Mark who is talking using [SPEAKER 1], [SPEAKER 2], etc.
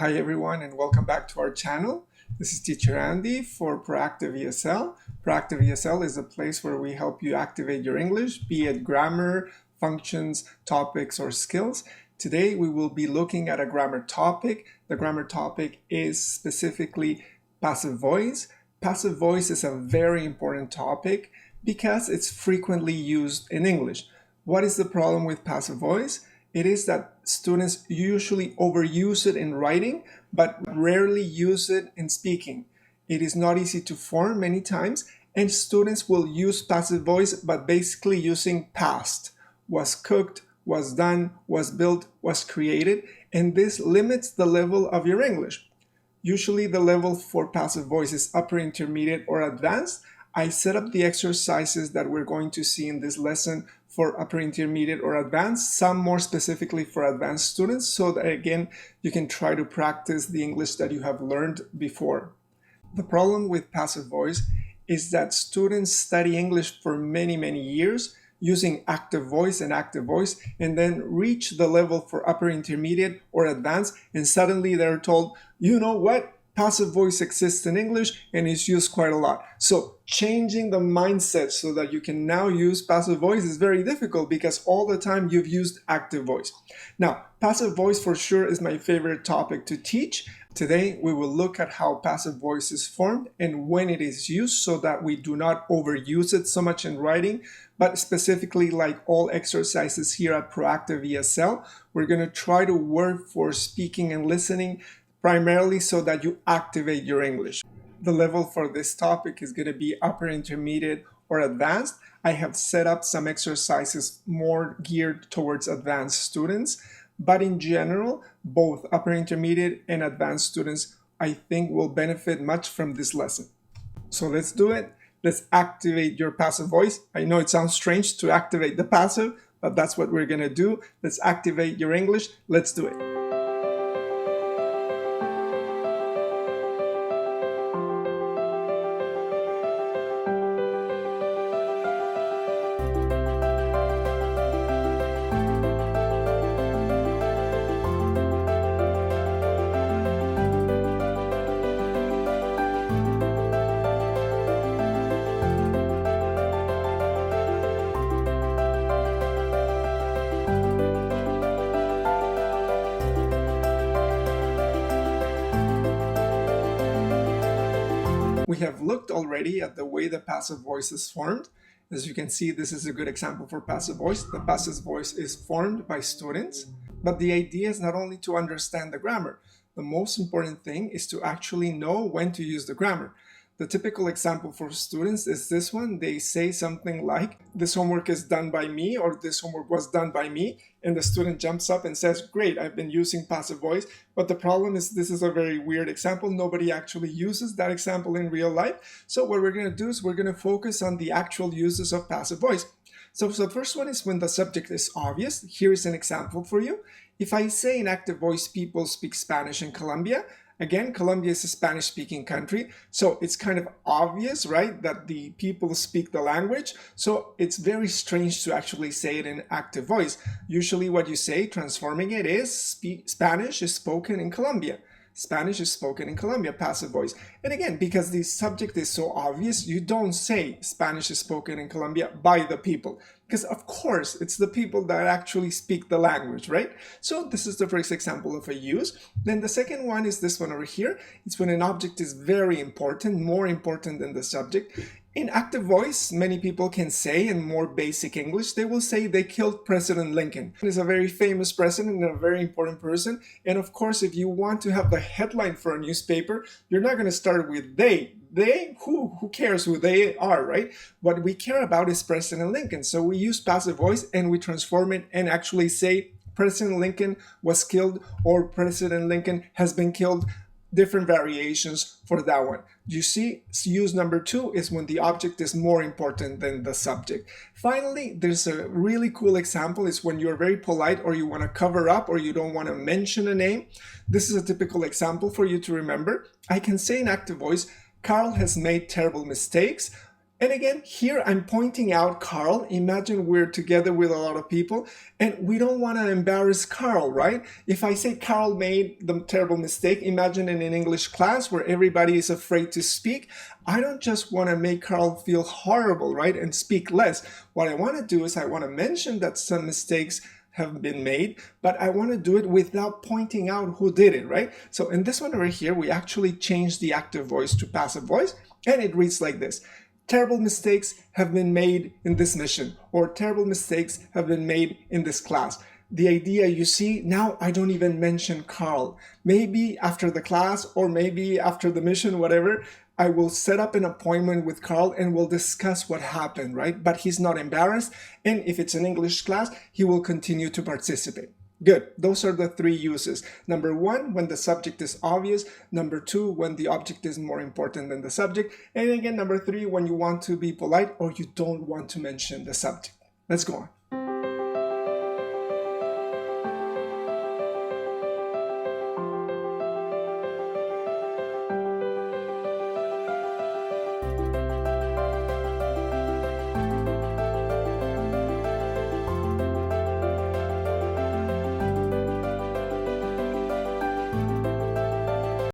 [SPEAKER 1] Hi everyone and welcome back to our channel. This is Teacher Andy for Proactive ESL. Proactive ESL is a place where we help you activate your English, be it grammar, functions, topics, or skills. Today we will be looking at a grammar topic. The grammar topic is specifically passive voice. Passive voice is a very important topic because it's frequently used in English. What is the problem with passive voice? It is that students usually overuse it in writing, but rarely use it in speaking. It is not easy to form many times, and students will use passive voice, but basically using past. Was cooked, was done, was built, was created, and this limits the level of your English. Usually the level for passive voice is upper intermediate or advanced. I set up the exercises that we're going to see in this lesson for upper intermediate or advanced, some more specifically for advanced students, so that again, you can try to practice the English that you have learned before. The problem with passive voice is that students study English for many years using active voice, and then reach the level for upper intermediate or advanced, and suddenly they're told, you know what? Passive voice exists in English and is used quite a lot. So changing the mindset so that you can now use passive voice is very difficult because all the time you've used active voice. Now, passive voice for sure is my favorite topic to teach. Today, we will look at how passive voice is formed and when it is used so that we do not overuse it so much in writing, but specifically like all exercises here at Proactive ESL, we're going to try to work for speaking and listening primarily so that you activate your English. The level for this topic is going to be upper intermediate or advanced. I have set up some exercises more geared towards advanced students, but in general, both upper intermediate and advanced students, I think, will benefit much from this lesson. So let's do it. Let's activate your passive voice. I know it sounds strange to activate the passive, but that's what we're going to do. Let's activate your English. Let's do it. We have looked already at the way the passive voice is formed. As you can see, this is a good example for passive voice. The passive voice is formed by students, but the idea is not only to understand the grammar. The most important thing is to actually know when to use the grammar. The typical example for students is this one. They say something like, this homework is done by me, or this homework was done by me, and the student jumps up and says, great, I've been using passive voice. But the problem is this is a very weird example. Nobody actually uses that example in real life. So what we're going to do is we're going to focus on the actual uses of passive voice. So the first one is when the subject is obvious. Here is an example for you. If I say in active voice, people speak Spanish in Colombia, again, Colombia is a Spanish-speaking country, so it's kind of obvious, right, that the people speak the language. So it's very strange to actually say it in active voice. Usually what you say, transforming it, is Spanish is spoken in Colombia. Spanish is spoken in Colombia, passive voice. And again, because the subject is so obvious, you don't say Spanish is spoken in Colombia by the people. Because of course, it's the people that actually speak the language, right? So this is the first example of a use. Then the second one is this one over here. It's when an object is very important, more important than the subject. In active voice, many people can say in more basic English, they will say they killed President Lincoln. He's a very famous president and a very important person. And of course, if you want to have the headline for a newspaper, you're not going to start with they. They? Who cares who they are, right? What we care about is President Lincoln. So we use passive voice and we transform it and actually say President Lincoln was killed or President Lincoln has been killed. Different variations for that one. You see, use number 2 is when the object is more important than the subject. Finally, there's a really cool example. It's when you're very polite or you want to cover up or you don't want to mention a name. This is a typical example for you to remember. I can say in active voice, Carl has made terrible mistakes. And again, here I'm pointing out Carl. Imagine we're together with a lot of people and we don't want to embarrass Carl, right? If I say Carl made the terrible mistake, imagine in an English class where everybody is afraid to speak. I don't just want to make Carl feel horrible, right? And speak less. What I want to do is I want to mention that some mistakes have been made, but I want to do it without pointing out who did it, right? So in this one over here, we actually changed the active voice to passive voice, and it reads like this. Terrible mistakes have been made in this mission, or terrible mistakes have been made in this class. The idea, you see, now I don't even mention Carl. Maybe after the class or maybe after the mission, whatever, I will set up an appointment with Carl and we'll discuss what happened, right? But he's not embarrassed. And if it's an English class, he will continue to participate. Good. Those are the three uses. Number one, when the subject is obvious. Number two, when the object is more important than the subject. And again, number three, when you want to be polite or you don't want to mention the subject. Let's go on.